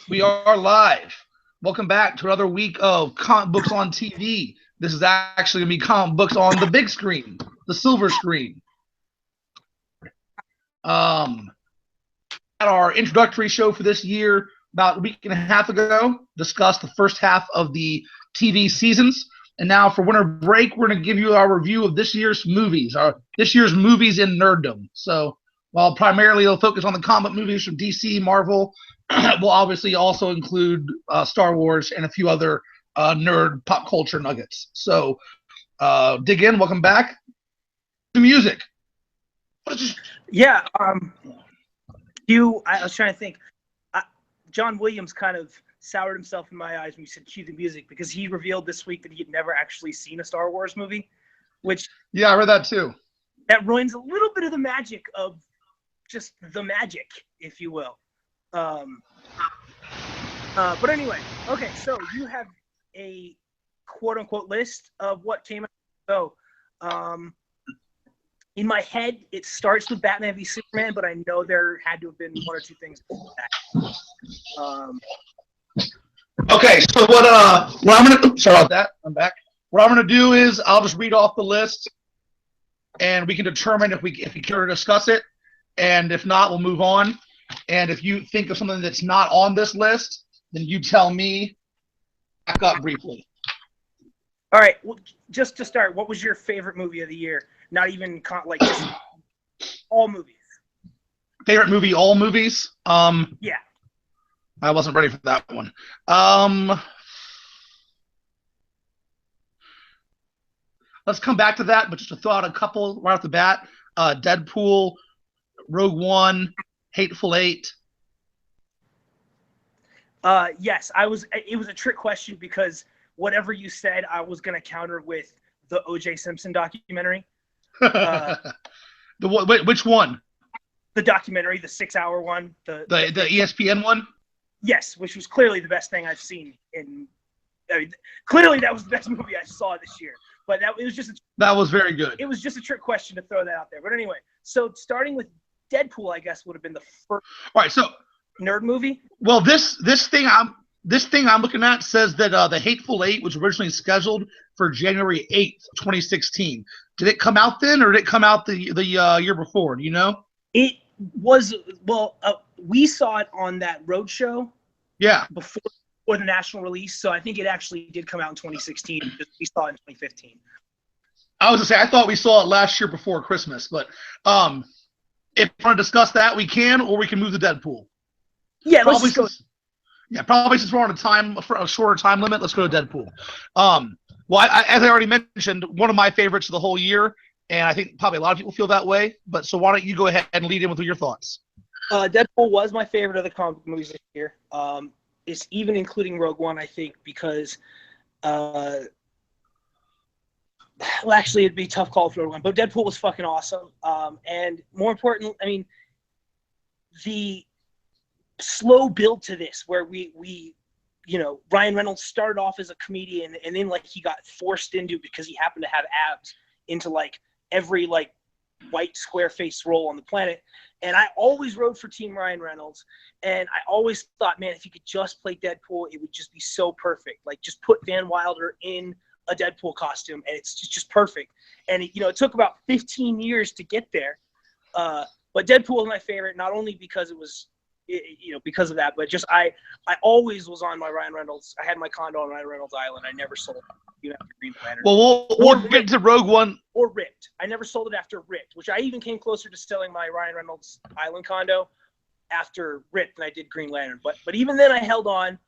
We are live. Welcome back to another week of comic books on TV. This is actually going to be comic books on the big screen, the silver screen. At our introductory show for this year about a week and a half ago, discussed the first half of the TV seasons. And now for winter break, we're going to give you our review of this year's movies, this year's movies in nerddom. So while primarily it'll focus on the comic movies from DC, Marvel, we'll obviously also include Star Wars and a few other nerd pop culture nuggets. So dig in. Welcome back. The music. Yeah. I was trying to think. John Williams kind of soured himself in my eyes when you said cue the music, because he revealed this week that he had never actually seen a Star Wars movie, which yeah, I read that too. That ruins a little bit of the magic of just the magic, if you will. But anyway, okay, so you have a quote-unquote list of what came out. So in my head, it starts with Batman v Superman, but I know there had to have been one or two things before that. Okay, so what I'm gonna sorry about that. I'm back. What I'm gonna do is I'll just read off the list, and we can determine if we care to discuss it, and if not, we'll move on. And if you think of something that's not on this list, then you tell me. Back up briefly. All right, well, just to start, what was your favorite movie of the year? Not even like just all movies. Favorite movie, all movies? Yeah. I wasn't ready for that one. Let's come back to that, but just to throw out a couple right off the bat. Deadpool, Rogue One, Hateful Eight. Yes, it was a trick question because whatever you said, I was going to counter with the O.J. Simpson documentary. Which one? The documentary, the 6-hour one. The ESPN one? Yes, which was clearly the best thing I've seen clearly that was the best movie I saw this year. But that was very good. It was just a trick question to throw that out there. But anyway, so starting with Deadpool, I guess would have been the first. All right, so nerd movie. Well, this thing I'm looking at says that the Hateful Eight was originally scheduled for January 8th, 2016. Did it come out then, or did it come out the year before? Do you know? It was we saw it on that road show. Yeah. Before the national release, so I think it actually did come out in 2016. Because we saw it in 2015. I was gonna say I thought we saw it last year before Christmas, but if we want to discuss that, we can, or we can move to Deadpool. Yeah, let's just go. Yeah, probably since we're on a shorter time limit, let's go to Deadpool. Well, as I already mentioned, one of my favorites of the whole year, and I think probably a lot of people feel that way. But so why don't you go ahead and lead in with your thoughts? Deadpool was my favorite of the comic movies this year. It's even including Rogue One, I think, because well, actually, it'd be a tough call for Rogue One, but Deadpool was fucking awesome. And more important, I mean, the slow build to this, where we Ryan Reynolds started off as a comedian, and then like he got forced into, because he happened to have abs, into like every like white square face role on the planet. And I always rode for Team Ryan Reynolds, and I always thought, man, if he could just play Deadpool, it would just be so perfect. Like, just put Van Wilder in a Deadpool costume, and it's just perfect. And it took about 15 years to get there, but Deadpool was my favorite, not only because it was because of that, but just I always was on my Ryan Reynolds. I had my condo on Ryan Reynolds Island. I never sold it even after Green Lantern. Well, we'll get to Rogue One. Or Ripped. I never sold it after Ripped, which I even came closer to selling my Ryan Reynolds Island condo after Ripped than I did Green Lantern. But even then I held on,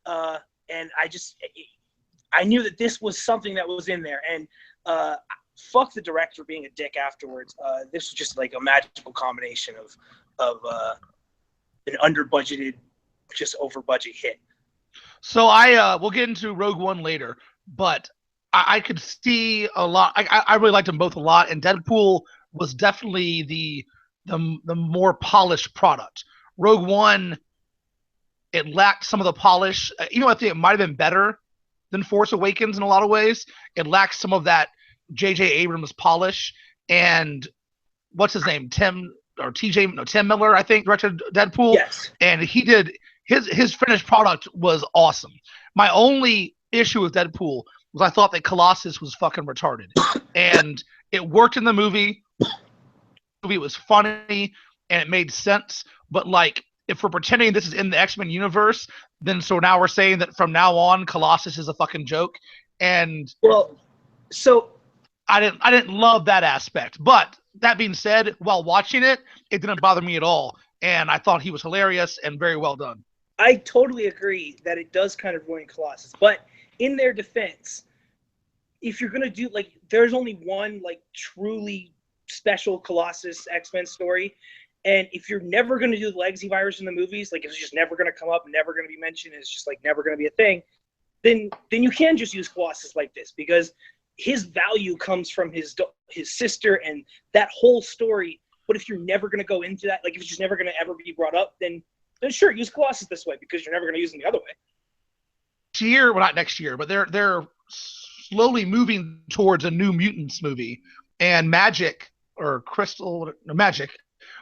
and I knew that this was something that was in there. And fuck the director being a dick afterwards. This was just like a magical combination of an under-budgeted, just over-budget hit. So we'll get into Rogue One later, but I could see a lot. I really liked them both a lot, and Deadpool was definitely the more polished product. Rogue One, it lacked some of the polish. I think it might have been better than Force Awakens in a lot of ways. It lacks some of that J.J. Abrams polish. And what's his name? Tim Miller, I think, directed Deadpool. Yes. And he did his finished product was awesome. My only issue with Deadpool was I thought that Colossus was fucking retarded, and it worked in the movie. The movie was funny and it made sense, but like if we're pretending this is in the X-Men universe, then so now we're saying that from now on Colossus is a fucking joke, and Well, so I didn't love that aspect. But that being said, while watching it, it didn't bother me at all, and I thought he was hilarious and very well done. I totally agree that it does kind of ruin Colossus, but in their defense, if you're gonna do like, there's only one like truly special Colossus X-Men story, and if you're never gonna do the legacy virus in the movies, like it's just never gonna come up, never gonna be mentioned, it's just like never gonna be a thing, then you can just use Colossus like this because his value comes from his sister and that whole story. But if you're never gonna go into that, like if it's just never gonna ever be brought up, then sure, use Colossus this way because you're never gonna use him the other way. Next year, well, not next year, but they're slowly moving towards a New Mutants movie, and Magic or Crystal Magic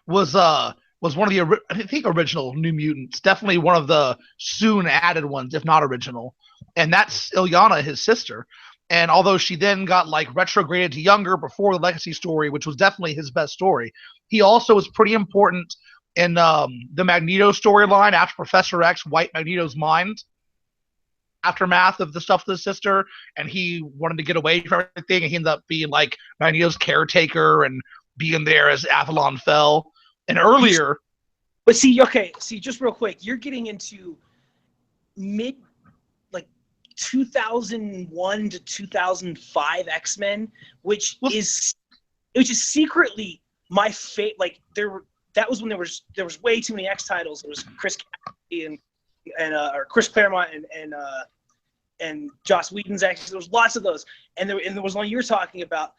was one of the I think original New Mutants, definitely one of the soon added ones, if not original, and that's Ilyana, his sister. And although she then got like retrograded to younger before the Legacy story, which was definitely his best story, he also was pretty important in the Magneto storyline after Professor X wiped Magneto's mind. Aftermath of the stuff with his sister, and he wanted to get away from everything, and he ended up being like Magneto's caretaker and being there as Avalon fell. And earlier, but see, just real quick, you're getting into mid like 2001 to 2005 X-Men, which is secretly my fate. Like that was when there was way too many X titles. There was Chris Cassidy or Chris Claremont and Joss Whedon's X. There was lots of those, and there was one you were talking about.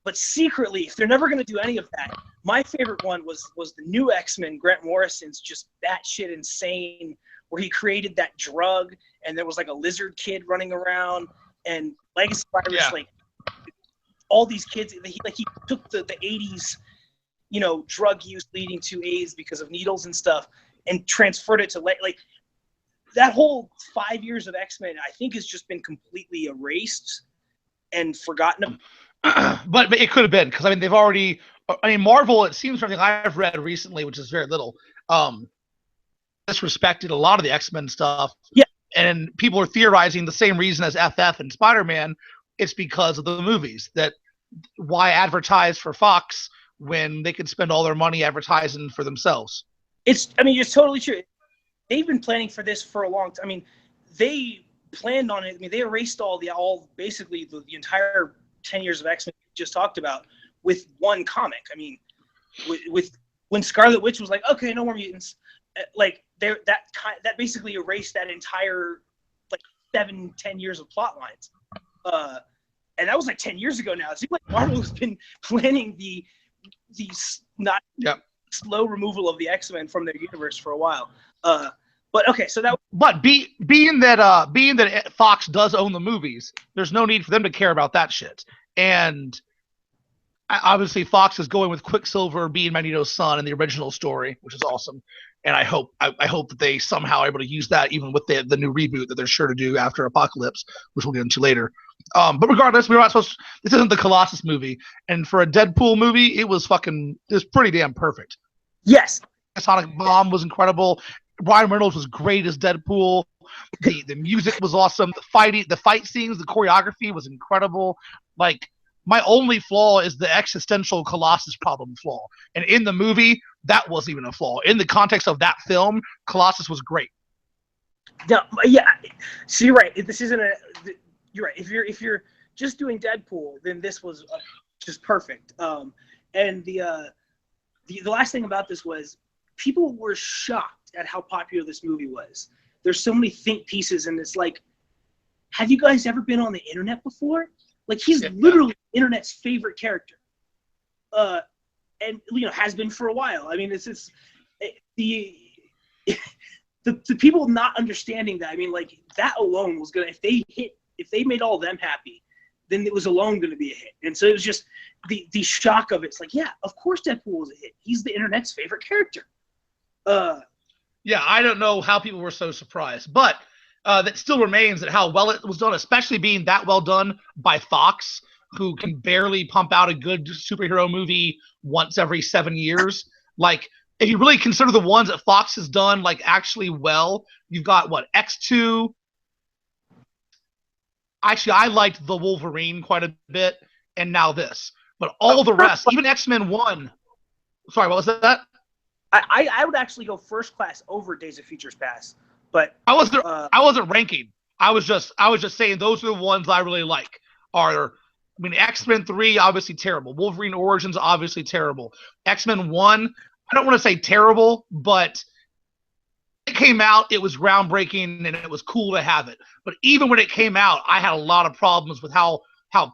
But secretly, if they're never going to do any of that, my favorite one was the new X-Men, Grant Morrison's, just batshit insane, where he created that drug, and there was like a lizard kid running around, and Legacy Virus, like all these kids. He took the 80s, drug use leading to AIDS because of needles and stuff, and transferred it to like that whole 5 years of X-Men. I think has just been completely erased and forgotten. But it could have been, because I mean they've already. I mean Marvel. It seems from everything I've read recently, which is very little, disrespected a lot of the X-Men stuff. Yeah, and people are theorizing the same reason as FF and Spider-Man. It's because of the movies. That why advertise for Fox when they can spend all their money advertising for themselves. It's totally true. They've been planning for this for a long time. I mean, they planned on it. I mean, they erased basically the entire 10 years of X-Men we just talked about with one comic. I mean, with when Scarlet Witch was like, okay, no more mutants, like that basically erased that entire like 7-10 years of plot lines. And that was like 10 years ago now. It seems like Marvel has been planning the slow removal of the X-Men from their universe for a while. But okay, so that. But being that Fox does own the movies, there's no need for them to care about that shit. And obviously, Fox is going with Quicksilver being Magneto's son in the original story, which is awesome. And I hope that they somehow are able to use that even with the new reboot that they're sure to do after Apocalypse, which we'll get into later. But regardless, we're not supposed. This isn't the Colossus movie, and for a Deadpool movie, it was pretty damn perfect. Yes, Sonic Bomb was incredible. Ryan Reynolds was great as Deadpool. The music was awesome. The fight scenes, the choreography was incredible. Like, my only flaw is the existential Colossus problem flaw. And in the movie, that wasn't even a flaw. In the context of that film, Colossus was great. Yeah. So you're right. You're right. If you're just doing Deadpool, then this was just perfect. And the last thing about this was people were shocked at how popular this movie was. There's so many think pieces, and it's like, have you guys ever been on the internet before? Like, he's literally the internet's favorite character, and has been for a while. I mean, it's the people not understanding that. I mean, like, that alone was gonna, if they made all of them happy, then it was alone going to be a hit. And so it was just the shock of it. It's like, yeah, of course Deadpool was a hit. He's the internet's favorite character. Yeah, I don't know how people were so surprised, but that still remains that how well it was done, especially being that well done by Fox, who can barely pump out a good superhero movie once every 7 years. Like, if you really consider the ones that Fox has done like actually well, you've got what, X2. Actually, I liked the Wolverine quite a bit, and now this. But all the rest, even X-Men 1. Sorry, what was that? I would actually go First Class over Days of Futures Past, but I wasn't ranking. I was just saying those are the ones I really like. X-Men 3 obviously terrible. Wolverine Origins obviously terrible. X-Men 1, I don't want to say terrible, but it came out, it was groundbreaking and it was cool to have it. But even when it came out, I had a lot of problems with how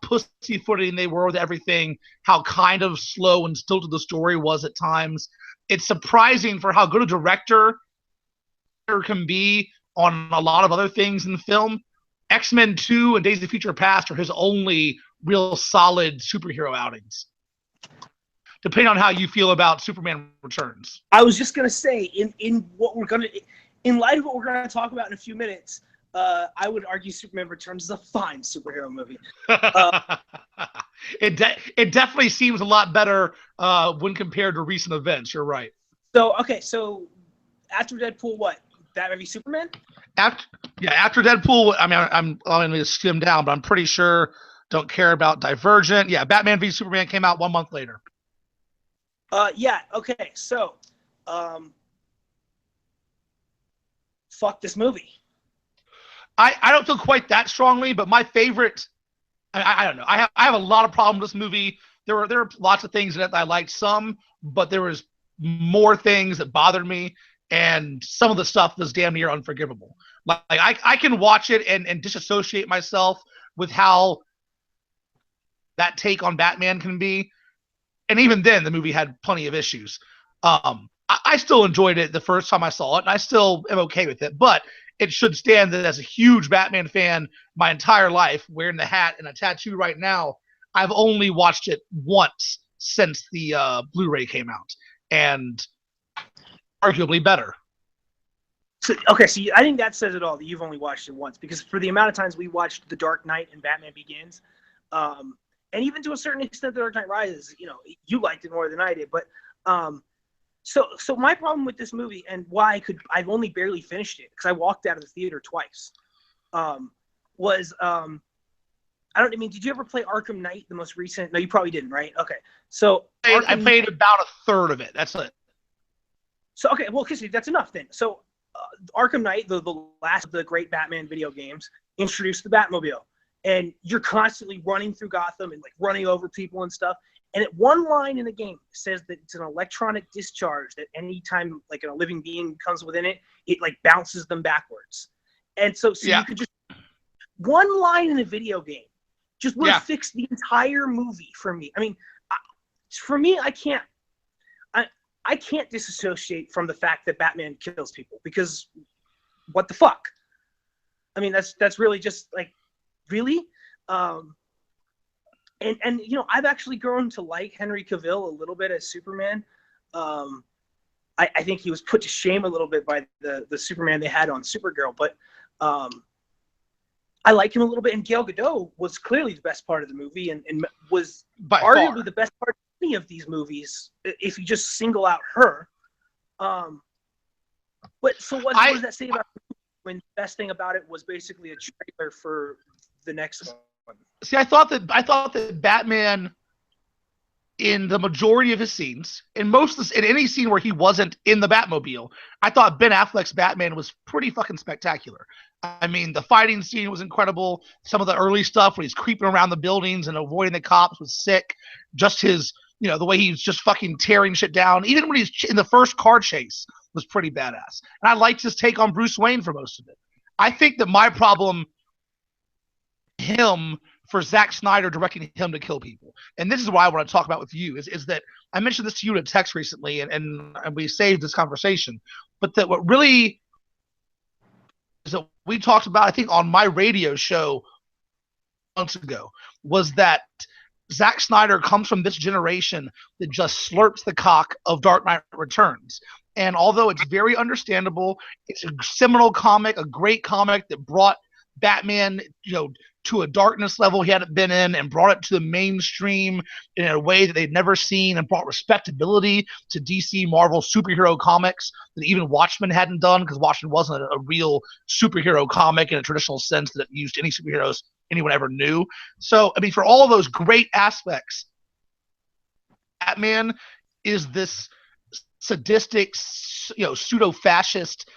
pussyfooting they were with everything, how kind of slow and stilted the story was at times. It's surprising for how good a director can be on a lot of other things in film. X-Men 2 and Days of Future Past are his only real solid superhero outings. Depending on how you feel about Superman Returns. I was just gonna say, in light of what we're gonna talk about in a few minutes, I would argue Superman Returns is a fine superhero movie. It definitely seems a lot better when compared to recent events. You're right. So after Deadpool, what? Batman v Superman? After Deadpool, I mean, I'm going to skim down, but I'm pretty sure don't care about Divergent. Yeah, Batman v Superman came out 1 month later. Yeah. Okay. So, fuck this movie. I don't feel quite that strongly, but my favorite. I don't know. I have a lot of problems with this movie. There are lots of things in it that I liked some, but there was more things that bothered me, and some of the stuff was damn near unforgivable. Like I can watch it and disassociate myself with how that take on Batman can be. And even then, the movie had plenty of issues. I still enjoyed it the first time I saw it, and I still am okay with it. But it should stand that as a huge Batman fan my entire life, wearing the hat and a tattoo right now, I've only watched it once since the Blu-ray came out, and arguably better. So I think that says it all, that you've only watched it once, because for the amount of times we watched The Dark Knight and Batman Begins, and even to a certain extent, The Dark Knight Rises, you liked it more than I did. But so my problem with this movie, and why I've only barely finished it because I walked out of the theater twice, was did you ever play Arkham Knight, the most recent? No, you probably didn't, right? Okay, so I played about a third of it. That's it. So okay, well, that's enough then. So Arkham Knight, the last of the great Batman video games, introduced the Batmobile. And you're constantly running through Gotham and like running over people and stuff. And at one line in the game says that it's an electronic discharge that anytime like a living being comes within it, it like bounces them backwards. And so You could just, one line in a video game just would have fixed the entire movie for me. I mean, for me, I can't disassociate from the fact that Batman kills people, because what the fuck? I mean, that's really just like, really? And I've actually grown to like Henry Cavill a little bit as Superman. I think he was put to shame a little bit by the Superman they had on Supergirl, but I like him a little bit. And Gal Gadot was clearly the best part of the movie, and was by arguably far the best part of any of these movies if you just single out her. But so what does that say about when the best thing about it was basically a trailer for the next one? See, I thought that Batman, in the majority of his scenes, in any scene where he wasn't in the Batmobile, I thought Ben Affleck's Batman was pretty fucking spectacular. I mean, the fighting scene was incredible. Some of the early stuff when he's creeping around the buildings and avoiding the cops was sick. Just his, the way he's just fucking tearing shit down. Even when he's in the first car chase was pretty badass. And I liked his take on Bruce Wayne for most of it. I think that my problem him for Zack Snyder directing him to kill people. And this is what I want to talk about with you is that I mentioned this to you in a text recently, and we saved this conversation. But that what really is that we talked about, I think, on my radio show months ago, was that Zack Snyder comes from this generation that just slurps the cock of Dark Knight Returns. And although it's very understandable, it's a seminal comic, a great comic that brought Batman, to a darkness level he hadn't been in, and brought it to the mainstream in a way that they'd never seen, and brought respectability to DC Marvel superhero comics that even Watchmen hadn't done, because Watchmen wasn't a real superhero comic in a traditional sense that it used any superheroes anyone ever knew. So, I mean, for all of those great aspects, Batman is this sadistic, pseudo-fascist,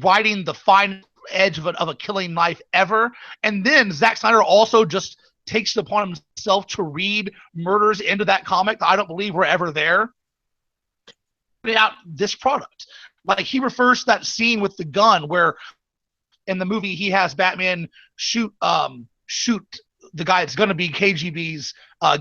riding the fine edge of a killing knife ever. And then Zack Snyder also just takes it upon himself to read murders into that comic that I don't believe were ever there. Out this product, like he refers to that scene with the gun where in the movie he has Batman shoot the guy that's going to be KGB's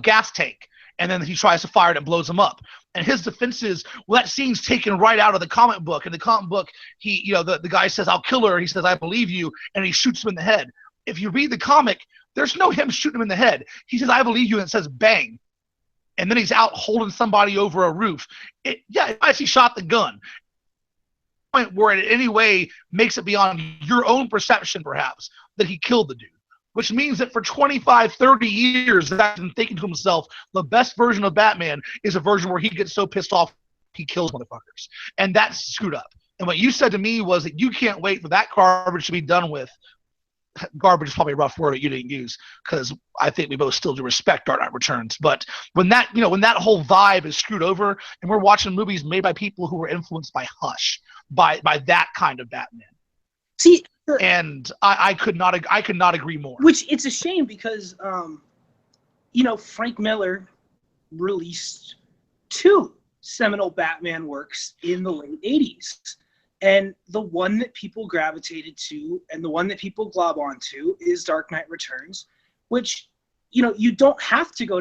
gas tank, and then he tries to fire it and blows him up. And his defense is, well, that scene's taken right out of the comic book. In the comic book, the guy says, "I'll kill her." He says, "I believe you," and he shoots him in the head. If you read the comic, there's no him shooting him in the head. He says, "I believe you," and it says bang. And then he's out holding somebody over a roof. He shot the gun. Point where it in any way makes it beyond your own perception, perhaps, that he killed the dude. Which means that for 25, 30 years, Zach's been thinking to himself, the best version of Batman is a version where he gets so pissed off he kills motherfuckers. And that's screwed up. And what you said to me was that you can't wait for that garbage to be done with. Garbage is probably a rough word that you didn't use, because I think we both still do respect Dark Knight Returns. But when that whole vibe is screwed over, and we're watching movies made by people who were influenced by Hush, by that kind of Batman. See, and I could not agree more. Which it's a shame because, Frank Miller released 2 seminal Batman works in the late 80s. And the one that people gravitated to and the one that people glob onto is Dark Knight Returns, which, you don't have to go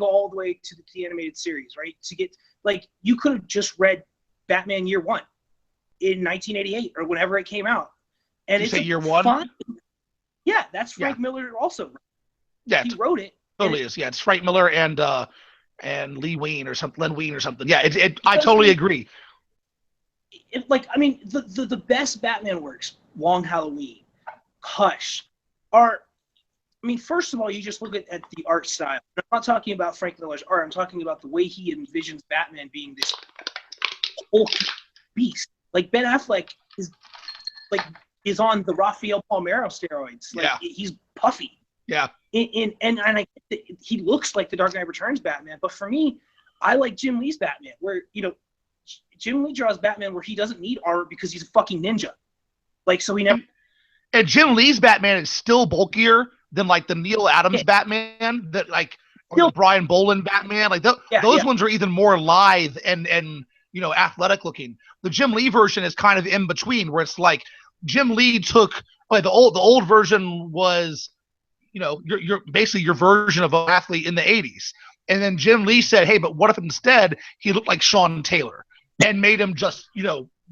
all the way to the animated series, right? To get, you could have just read Batman Year One in 1988 or whenever it came out. And it's Year One? Yeah, that's Frank Miller also. Yeah. He wrote it. Totally is. Yeah, it's Frank Miller and Lee Wein or something, Len Wein or something. Yeah, I totally agree. The best Batman works, Long Halloween, Hush, are, first of all, you just look at the art style. I'm not talking about Frank Miller's art. I'm talking about the way he envisions Batman being this whole beast. Like Ben Affleck is on the Rafael Palmeiro steroids. He's puffy. Yeah. And he looks like the Dark Knight Returns Batman. But for me, I like Jim Lee's Batman, where Jim Lee draws Batman where he doesn't need armor because he's a fucking ninja. So he never. And Jim Lee's Batman is still bulkier than the Neil Adams Batman that or the Brian Boland Batman. Those ones are even more lithe and athletic looking. The Jim Lee version is kind of in between, where it's Jim Lee took the old version was your basically your version of an athlete in the 80s, and then Jim Lee said, hey, but what if instead he looked like Sean Taylor, and made him just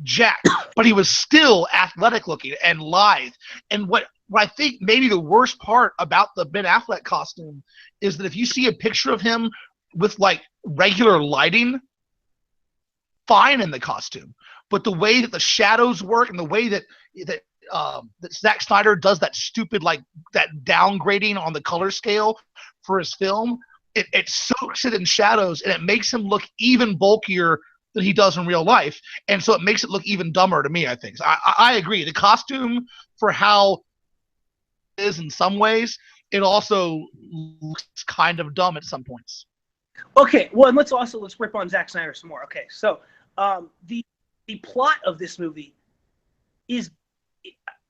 jacked, but he was still athletic looking and lithe. And what I think maybe the worst part about the Ben Affleck costume is that if you see a picture of him with regular lighting, fine in the costume, but the way that the shadows work and the way that Zack Snyder does that stupid that downgrading on the color scale for his film, it soaks it in shadows, and it makes him look even bulkier than he does in real life, and so it makes it look even dumber to me, I think. So I agree. The costume, for how it is in some ways, it also looks kind of dumb at some points. Okay, well, and let's rip on Zack Snyder some more. Okay, so the plot of this movie is,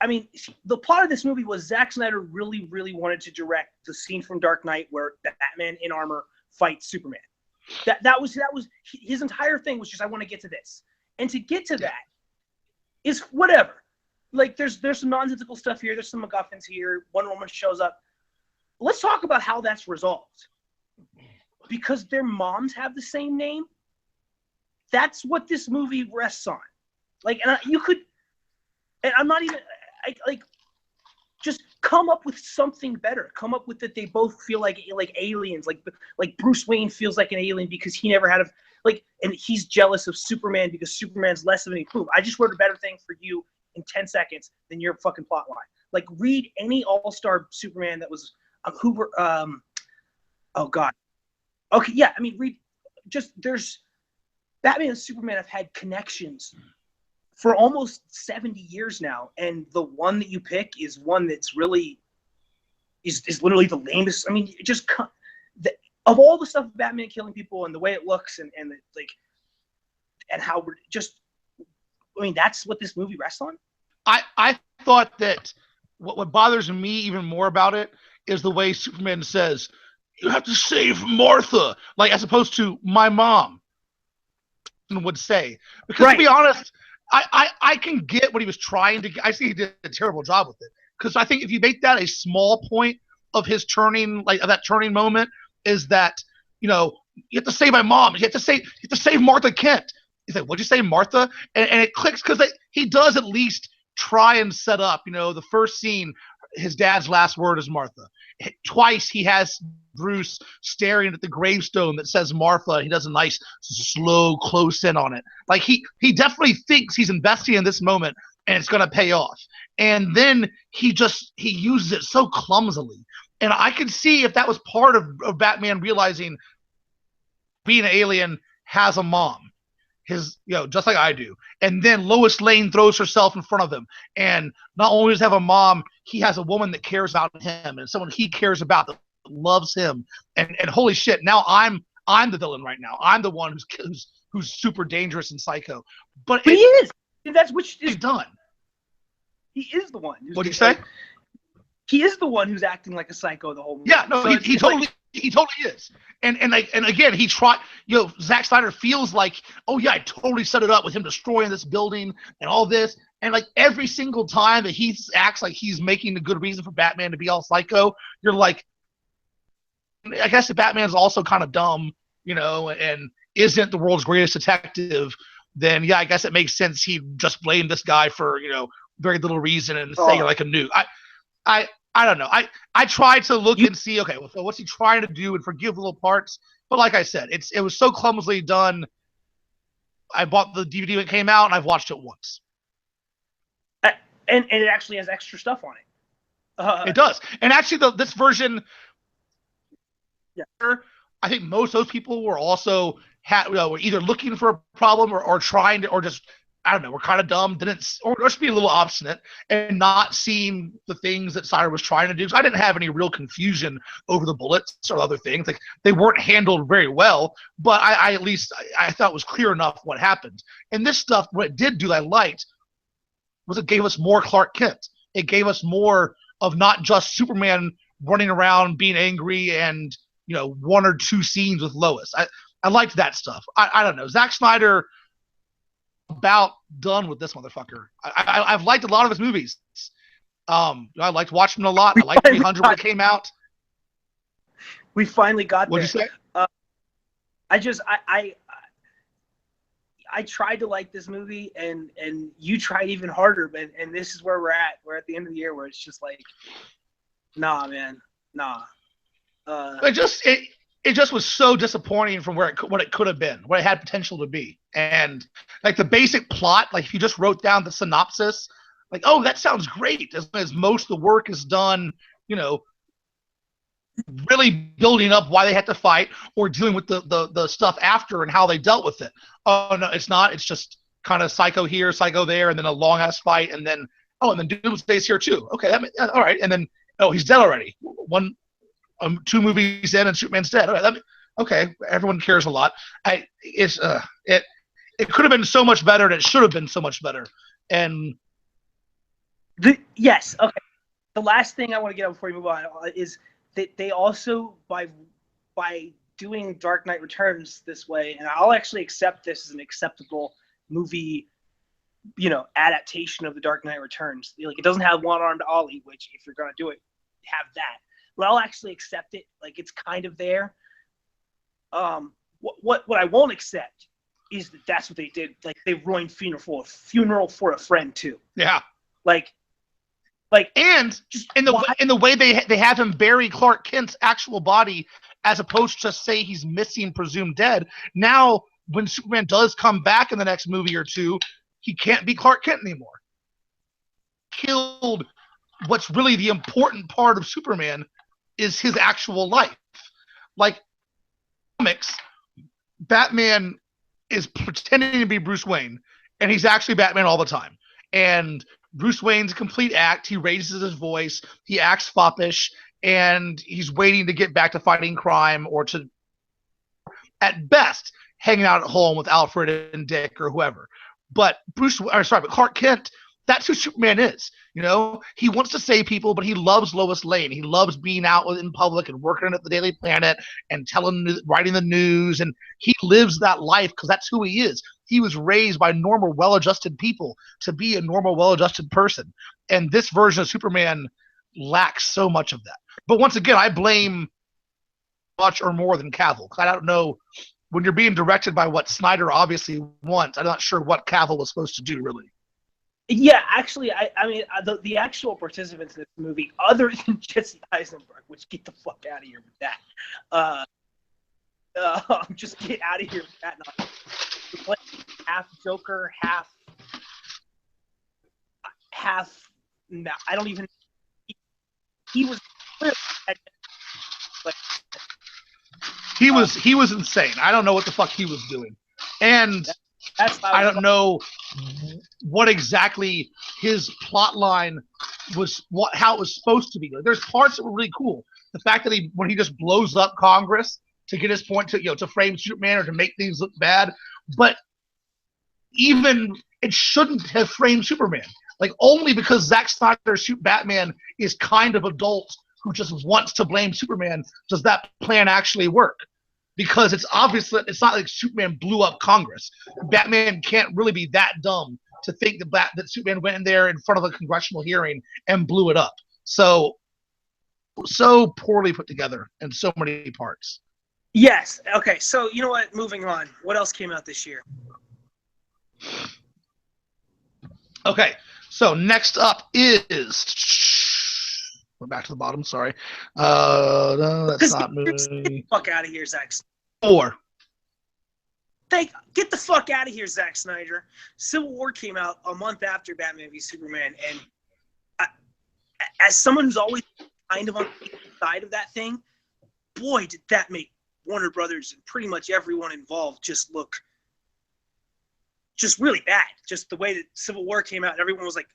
the plot of this movie was Zack Snyder really, really wanted to direct the scene from Dark Knight where Batman in armor fights Superman. That was his entire thing, was just, I want to get to this. And to get to that is whatever. There's some nonsensical stuff here, there's some MacGuffins here, Wonder Woman shows up. Let's talk about how that's resolved. Because their moms have the same name. That's what this movie rests on. I'm not even just come up with something better. Come up with that they both feel like aliens. Like Bruce Wayne feels like an alien because he never had and he's jealous of Superman because Superman's less of an boom. I just wrote a better thing for you in 10 seconds than your fucking plot line. Like, read any all-star Superman that was oh god. Okay, yeah, I mean, there's Batman and Superman have had connections for almost 70 years now, and the one that you pick is one that's really is literally the lamest. I mean, of all the stuff of Batman killing people and the way it looks and how we're just, I mean, that's what this movie rests on. I thought that what bothers me even more about it is the way Superman says, "You have to save Martha," like as opposed to "my mom" would say. Because to be honest, I can get what he was trying to get. I see he did a terrible job with it. Because I think if you make that a small point of his turning, like of that turning moment, is that, you have to save my mom. You have to save Martha Kent. He's like, "What'd you say, Martha?" And it clicks because he does at least try and set up, the first scene, his dad's last word is Martha. Twice he has Bruce staring at the gravestone that says Martha. He does a nice slow close in on it. Like he definitely thinks he's investing in this moment and it's going to pay off. And then he uses it so clumsily. And I can see if that was part of Batman realizing being an alien has a mom. Just like I do. And then Lois Lane throws herself in front of him. And not only does he have a mom, he has a woman that cares about him and someone he cares about that loves him. And holy shit, now I'm the villain right now. I'm the one who's super dangerous and psycho. But he is. That's what he's done. He is the one. What do you say? He is the one who's acting like a psycho the whole movie. Yeah, no, he totally is. And again, he tried. Zack Snyder feels like, oh yeah, I totally set it up with him destroying this building and all this. And like every single time that he acts like he's making a good reason for Batman to be all psycho, you're like, I guess if Batman's also kind of dumb, and isn't the world's greatest detective, then yeah, I guess it makes sense he just blamed this guy for very little reason and saying like a nuke. I don't know. I tried to look and see, okay, well, so what's he trying to do and forgive little parts? But like I said, it was so clumsily done. I bought the DVD when it came out, and I've watched it once. And it actually has extra stuff on it. It does. And actually, this version, yeah, I think most of those people were also were either looking for a problem or trying to, or just, I don't know, we're kind of dumb, or just be a little obstinate and not seeing the things that Snyder was trying to do. So I didn't have any real confusion over the bullets or other things. Like they weren't handled very well, but I at least I thought it was clear enough what happened. And this stuff, what it did do that I liked was it gave us more Clark Kent. It gave us more of not just Superman running around being angry and one or two scenes with Lois. I liked that stuff. I don't know. Zack Snyder about done with this motherfucker. I've liked a lot of his movies. I liked watching him a lot. I liked 300 when it came out. We finally got there. What'd you say? I tried to like this movie, and you tried even harder, and this is where we're at. We're at the end of the year where it's just like, nah, man, nah. It just was so disappointing from what it could have been, what it had potential to be. And like the basic plot, like if you just wrote down the synopsis, like, oh, that sounds great. As most of the work is done, really building up why they had to fight or dealing with the stuff after and how they dealt with it. Oh, no, it's not. It's just kind of psycho here, psycho there, and then a long ass fight. And then, and then Doomsday's here too. Okay, all right. And then, he's dead already. 2 movies in and Superman's dead. All right, okay, everyone cares a lot. It could have been so much better, and it should have been so much better. And yes, okay. The last thing I want to get out before you move on is that they also by doing Dark Knight Returns this way, and I'll actually accept this as an acceptable movie, adaptation of the Dark Knight Returns. Like it doesn't have one-armed Ollie, which if you're gonna do it, have that. But I'll actually accept it. Like it's kind of there. What I won't accept is that that's what they did. Like they ruined Funeral for a Friend too. Yeah. Like Like, and in the way they have him bury Clark Kent's actual body, as opposed to say he's missing, presumed dead. Now, when Superman does come back in the next movie or two, he can't be Clark Kent anymore. Killed what's really the important part of Superman is his actual life. Like comics, Batman is pretending to be Bruce Wayne, and he's actually Batman all the time. And Bruce Wayne's a complete act. He raises his voice, he acts foppish, and he's waiting to get back to fighting crime or to, at best, hanging out at home with Alfred and Dick or whoever. But Clark Kent, that's who Superman is. You know, he wants to save people, but he loves Lois Lane. He loves being out in public and working at the Daily Planet and writing the news. And he lives that life because that's who he is. He was raised by normal, well-adjusted people to be a normal, well-adjusted person. And this version of Superman lacks so much of that. But once again, I blame much or more than Cavill. I don't know. When you're being directed by what Snyder obviously wants, I'm not sure what Cavill was supposed to do, really. Yeah, actually, I mean, the actual participants in this movie, other than Jesse Eisenberg, which get the fuck out of here with that. Just get out of here with that. Half Joker, half. No, I don't even. He was. Like, he was insane. I don't know what the fuck he was doing, and. I don't know what exactly his plot line was, how it was supposed to be. There's parts that were really cool. The fact that when he just blows up Congress to get his point to frame Superman or to make things look bad, but even it shouldn't have framed Superman. Like only because Zack Snyder's Batman is kind of adult who just wants to blame Superman does that plan actually work. Because it's obvious that it's not like Superman blew up Congress. Batman can't really be that dumb to think that Superman went in there in front of a congressional hearing and blew it up. So poorly put together in so many parts. Yes. Okay. So you know what? Moving on. What else came out this year? Okay. So next up is. We're back to the bottom. Sorry. No, that's not moving. Get the fuck out of here, Zack. 4. Get the fuck out of here, Zack Snyder. Civil War came out a month after Batman v Superman, and as someone who's always kind of on the side of that thing, boy, did that make Warner Brothers and pretty much everyone involved just look just really bad. Just the way that Civil War came out, everyone was like,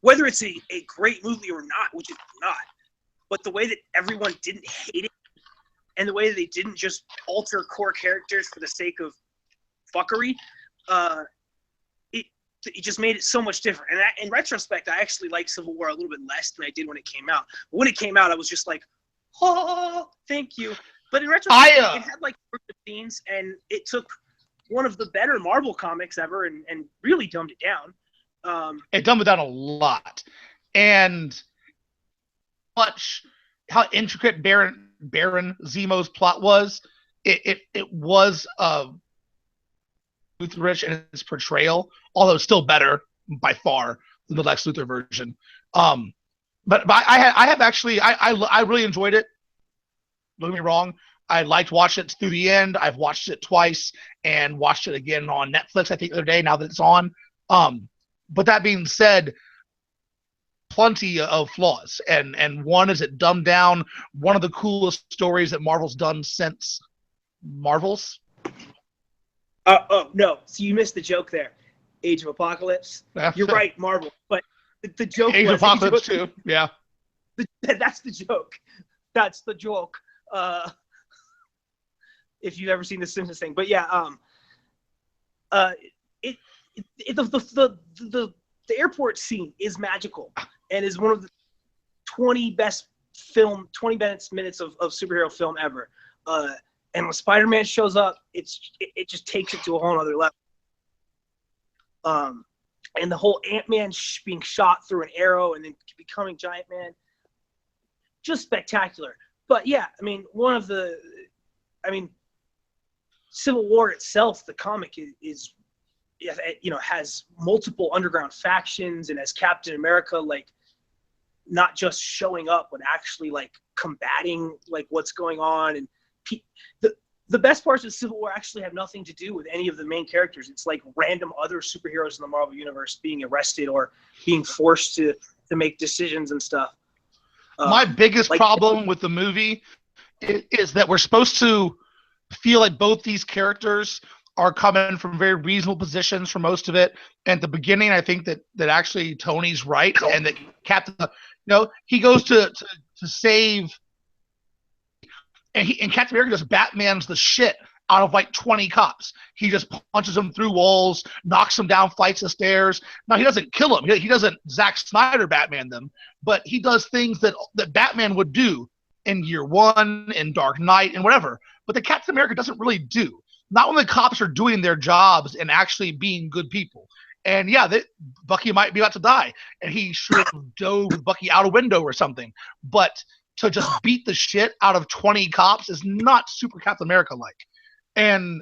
whether it's a great movie or not, which it's not, but the way that everyone didn't hate it and the way that they didn't just alter core characters for the sake of fuckery, it just made it so much different. And in retrospect, I actually like Civil War a little bit less than I did when it came out. But when it came out, I was just like, oh, thank you. But in retrospect, it had like scenes, and it took one of the better Marvel comics ever and really dumbed it down. It dumbed it down a lot, and how intricate Baron Zemo's plot was. It was Lutherish in its portrayal, although it's still better by far than the Lex Luthor version. But I really enjoyed it. Don't get me wrong. I liked watching it through the end. I've watched it twice and watched it again on Netflix, I think, the other day, now that it's on. But that being said, plenty of flaws. And one is it dumbed down one of the coolest stories that Marvel's done since Marvel's. No. So you missed the joke there. Age of Apocalypse. Yeah. You're right, Marvel. But the joke Age was... of Apocalypse too, yeah. That's the joke. That's the joke. If you've ever seen the Simpsons thing. But yeah, the airport scene is magical and is one of the 20 best minutes of superhero film ever. And when Spider-Man shows up, it just takes it to a whole other level. And the whole Ant-Man being shot through an arrow and then becoming Giant Man, just spectacular. But yeah, Civil War itself, the comic is has multiple underground factions, and as Captain America, like not just showing up, but actually like combating like what's going on. And the best parts of Civil War actually have nothing to do with any of the main characters. It's like random other superheroes in the Marvel Universe being arrested or being forced to make decisions and stuff. My biggest problem with the movie is that we're supposed to feel like both these characters are coming from very reasonable positions for most of it. And at the beginning, I think that actually Tony's right, and that Captain, he goes to save, and Captain America just Batman's the shit out of like 20 cops. He just punches them through walls, knocks them down flights of stairs. Now, he doesn't kill them. He doesn't Zack Snyder Batman them, but he does things that Batman would do in Year One, in Dark Knight, and whatever. But the Captain America doesn't really do. Not when the cops are doing their jobs and actually being good people. And yeah, Bucky might be about to die, and he should have dove Bucky out a window or something. But to just beat the shit out of 20 cops is not super Captain America-like. And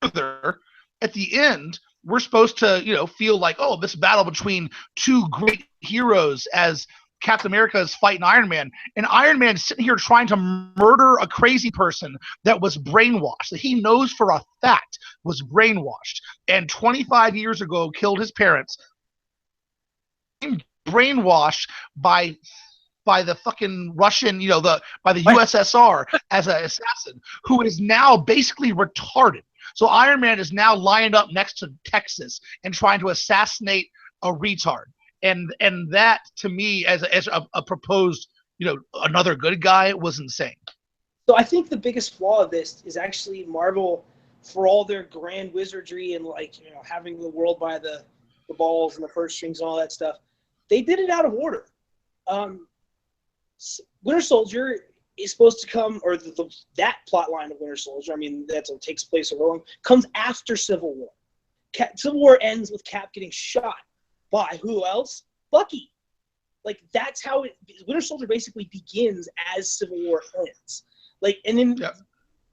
further, at the end, we're supposed to, feel like, oh, this battle between two great heroes as Captain America is fighting Iron Man, and Iron Man is sitting here trying to murder a crazy person that was brainwashed, that he knows for a fact was brainwashed, and 25 years ago killed his parents, brainwashed by the fucking Russian, by the USSR as an assassin, who is now basically retarded. So Iron Man is now lined up next to Texas and trying to assassinate a retard. And that, to me, as a proposed, another good guy, was insane. So I think the biggest flaw of this is actually Marvel, for all their grand wizardry and having the world by the balls and the purse strings and all that stuff, they did it out of order. Winter Soldier is supposed to come, or that plot line of Winter Soldier, that's what takes place over long, comes after Civil War. Civil War ends with Cap getting shot. By who else? Bucky. Like, that's how Winter Soldier basically begins as Civil War ends. Like, and then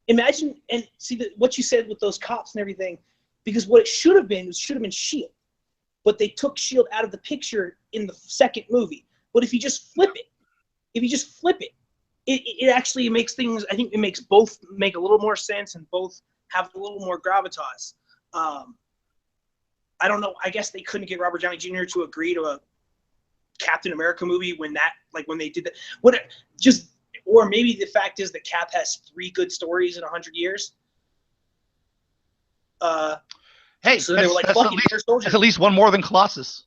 imagine and see what you said with those cops and everything, because what it should have been S.H.I.E.L.D. But they took S.H.I.E.L.D. out of the picture in the second movie. But if you just flip it, it actually makes things, I think it makes both make a little more sense and both have a little more gravitas. I don't know. I guess they couldn't get Robert Downey Jr. to agree to a Captain America movie when they did that. Or maybe the fact is that Cap has 3 good stories in 100 years. Hey, so they were like, "Fuck it, Winter Soldier." That's at least one more than Colossus.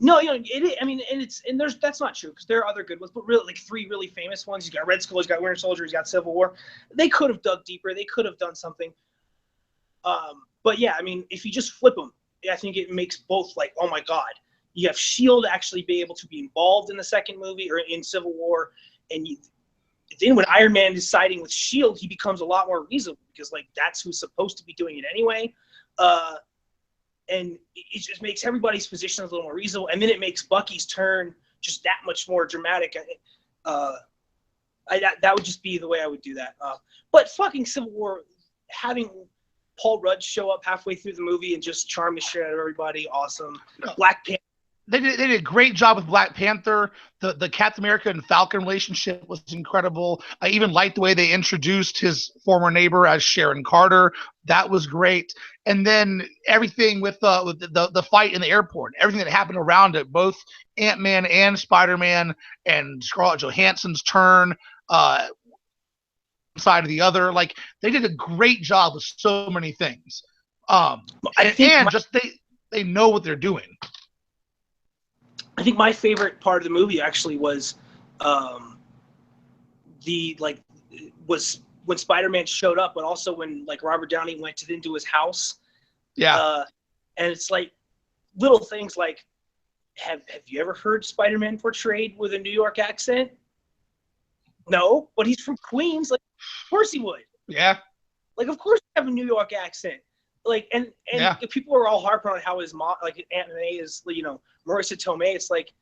No, that's not true, because there are other good ones, but really, like 3 really famous ones. He's got Red Skull, he's got Winter Soldier, he's got Civil War. They could have dug deeper. They could have done something. But yeah, if you just flip them, I think it makes both like, oh my God, you have S.H.I.E.L.D. actually be able to be involved in the second movie or in Civil War. And then when Iron Man is siding with S.H.I.E.L.D., he becomes a lot more reasonable, because like that's who's supposed to be doing it anyway. And it just makes everybody's position a little more reasonable. And then it makes Bucky's turn just that much more dramatic. That would just be the way I would do that. But fucking Civil War, having Paul Rudd show up halfway through the movie and just charm the shit out of everybody. Awesome. No. Black Panther. They did a great job with Black Panther. The Captain America and Falcon relationship was incredible. I even liked the way they introduced his former neighbor as Sharon Carter. That was great. And then everything with the fight in the airport, everything that happened around it, both Ant-Man and Spider-Man, and Scarlett Johansson's turn, side of the other, like they did a great job with so many things. They know what they're doing. I think my favorite part of the movie actually was when Spider-Man showed up, but also when like Robert Downey went into his house. Yeah. And it's like little things like, have you ever heard Spider-Man portrayed with a New York accent? No, but he's from Queens. Like, of course he would. Yeah. Like, of course he have a New York accent. Like, and people are all harping on how his mom, like Aunt May is, Marissa Tomei. It's like,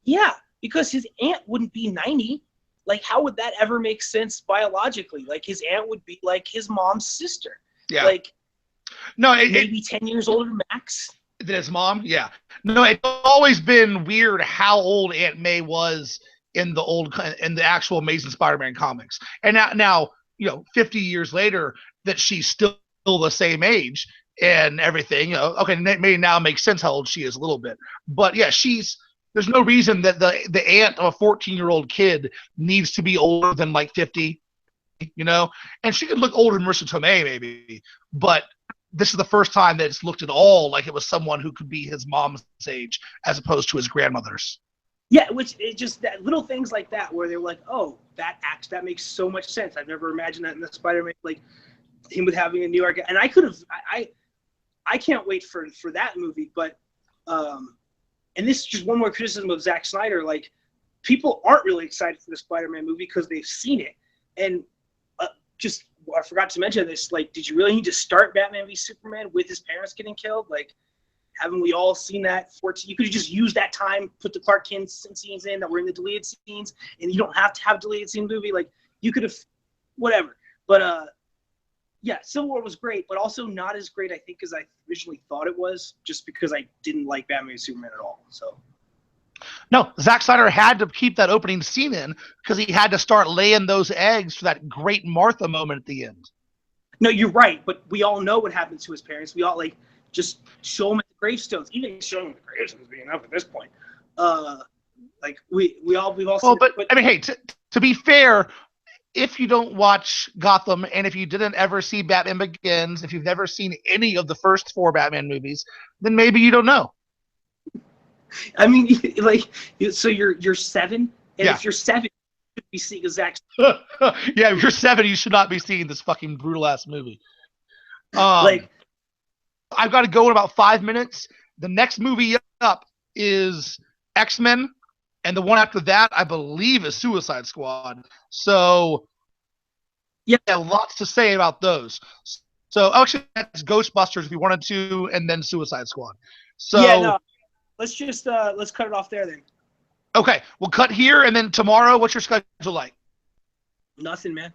yeah, because his aunt wouldn't be 90. Like, how would that ever make sense biologically? Like, his aunt would be like his mom's sister. Yeah. Like, No, maybe 10 years older max. than his mom. Yeah. No, it's always been weird how old Aunt May was in the actual Amazing Spider-Man comics, and now 50 years later that she's still the same age and everything. Okay, maybe now makes sense how old she is a little bit, but yeah, there's no reason that the aunt of a 14-year-old kid needs to be older than like 50, and she could look older than Marissa Tomei maybe, but this is the first time that it's looked at all like it was someone who could be his mom's age as opposed to his grandmother's. Yeah, which it just that little things like that where they're like, oh, that makes so much sense. I've never imagined that in the Spider-Man, like him with having a New York, and I can't wait for that movie. But and this is just one more criticism of Zack Snyder. Like, people aren't really excited for the Spider-Man movie because they've seen it, and just I forgot to mention this. Like, did you really need to start Batman v Superman with his parents getting killed? Like, haven't we all seen that? You could have just used that time, put the Clark Kent scenes in that were in the deleted scenes, and you don't have to have deleted scene movie. Like, you could have, whatever. But yeah, Civil War was great, but also not as great, I think, as I originally thought it was, just because I didn't like Batman v Superman at all. So. No, Zack Snyder had to keep that opening scene in because he had to start laying those eggs for that great Martha moment at the end. No, you're right, but we all know what happens to his parents. We all just show him at the gravestones. Even showing him the gravestones being enough at this point. Like we've all well, seen but I mean, hey, to be fair, if you don't watch Gotham and if you didn't ever see Batman Begins, if you've never seen any of the first 4 Batman movies, then maybe you don't know. I mean, like, so you're 7, and yeah. if you're 7, you should be seeing a Zack. Yeah, if you're 7, you should not be seeing this fucking brutal ass movie. Like, I've got to go in about 5 minutes. The next movie up is X-Men, and the one after that, I believe, is Suicide Squad. So, yeah, lots to say about those. So, actually, that's Ghostbusters if you wanted to, and then Suicide Squad. So, yeah, no, let's just let's cut it off there then. Okay, we'll cut here, and then tomorrow, what's your schedule like? Nothing, man.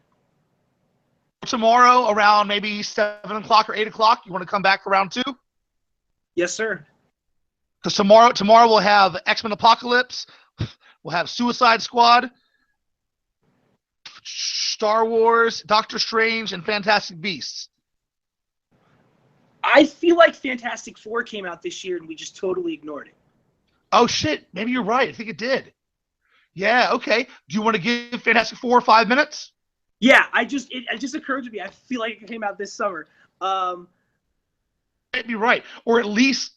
Tomorrow around maybe 7 o'clock or 8 o'clock, you want to come back around 2? Yes, sir. Because tomorrow we'll have X-Men Apocalypse, we'll have Suicide Squad, Star Wars, Doctor Strange, and Fantastic Beasts. I feel like Fantastic Four came out this year and we just totally ignored it. Oh, shit. Maybe you're right. I think it did. Yeah, okay. Do you want to give Fantastic Four 5 minutes? Yeah, it just occurred to me. I feel like it came out this summer. Maybe right. Or at least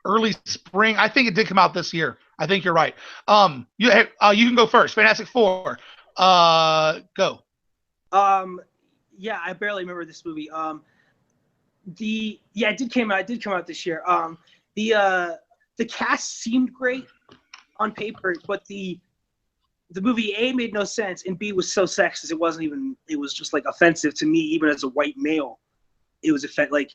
early spring. I think it did come out this year. I think you're right. You can go first. Fantastic Four. Go. Yeah, I barely remember this movie. It did come out this year. The cast seemed great on paper, but the movie A made no sense, and B was so sexist it was just like offensive to me, even as a white male. It was like,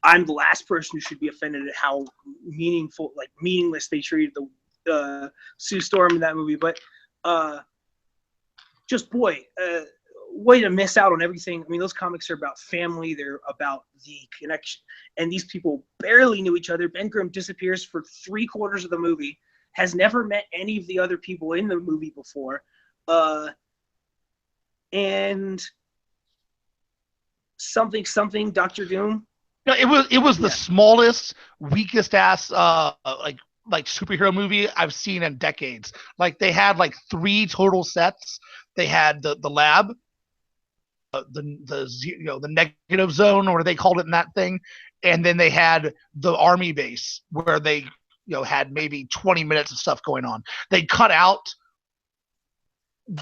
I'm the last person who should be offended at how meaningless they treated the Sue Storm in that movie. But way to miss out on everything. I mean, those comics are about family. They're about the connection. And these people barely knew each other. Ben Grimm disappears for 3/4 of the movie, has never met any of the other people in the movie before. And something, Dr. Doom. No, it was the smallest, weakest ass like superhero movie I've seen in decades. Like, they had like 3 total sets. They had the lab, the negative zone, or they called it in that thing, and then they had the army base where they had maybe 20 minutes of stuff going on. They cut out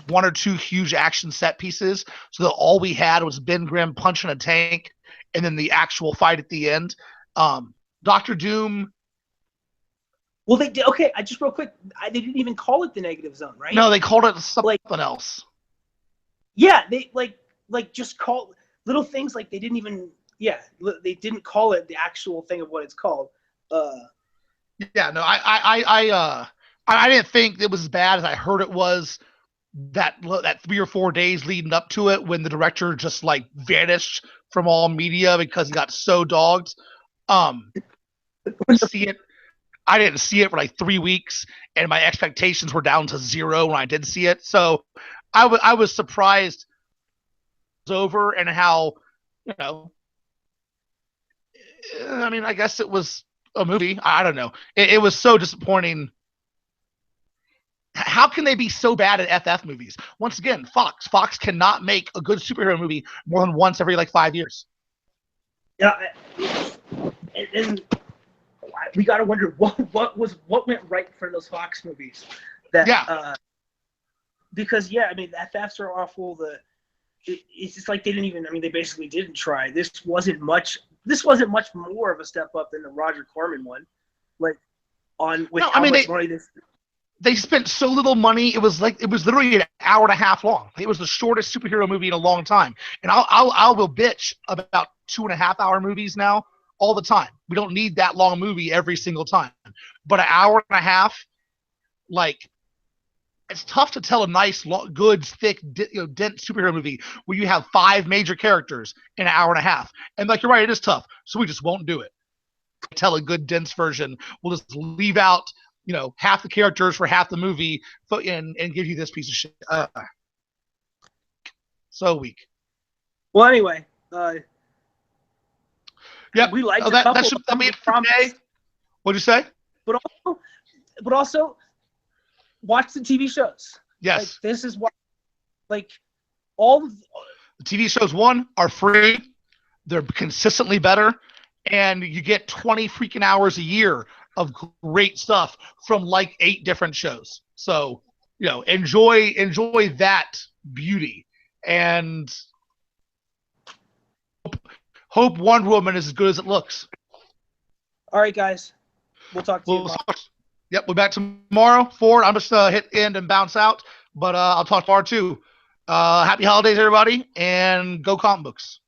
1 or 2 huge action set pieces, so that all we had was Ben Grimm punching a tank, and then the actual fight at the end. Dr. Doom. Well, they did. Okay, I just real quick. They didn't even call it the negative zone, right? No, they called it something else. Yeah, they just call little things like they didn't even. Yeah, they didn't call it the actual thing of what it's called. Yeah, no, I didn't think it was as bad as I heard it was. that 3 or 4 days leading up to it, when the director just like vanished from all media because he got so dogged. See it. I didn't see it for like 3 weeks, and my expectations were down to zero when I did see it. So I was surprised it was over, and how, you know, I mean, I guess it was a movie. I don't know. It was so disappointing. How can they be so bad at FF movies? Once again, Fox cannot make a good superhero movie more than once every like 5 years. Yeah, and we got to wonder what went right for those Fox movies. Because I mean, the FFs are awful. It's just like they didn't even. I mean, they basically didn't try. This wasn't much more of a step up than the Roger Corman one. Like much money this. They spent so little money. It was literally an hour and a half long. It was the shortest superhero movie in a long time. And I will bitch about 2.5 hour movies now all the time. We don't need that long movie every single time. But an hour and a half, like, it's tough to tell a nice, good, thick, dense superhero movie where you have 5 major characters in an hour and a half. And like, you're right, it is tough. So we just won't do it. Tell a good, dense version. We'll just leave out, half the characters for half the movie, and give you this piece of shit. So weak. Well, anyway, yep. We liked a couple. That'll be it for today. What'd you say? But also, watch the TV shows. Yes. Like, this is what, like, all of the TV shows. Are free. They're consistently better, and you get 20 freaking hours a year of great stuff from like 8 different shows. So, enjoy that beauty, and hope Wonder Woman is as good as it looks. All right, guys. We'll talk to you tomorrow. Yep, we're back tomorrow. Ford, I'm just hit end and bounce out, but I'll talk tomorrow too. Happy holidays, everybody, and go comic books.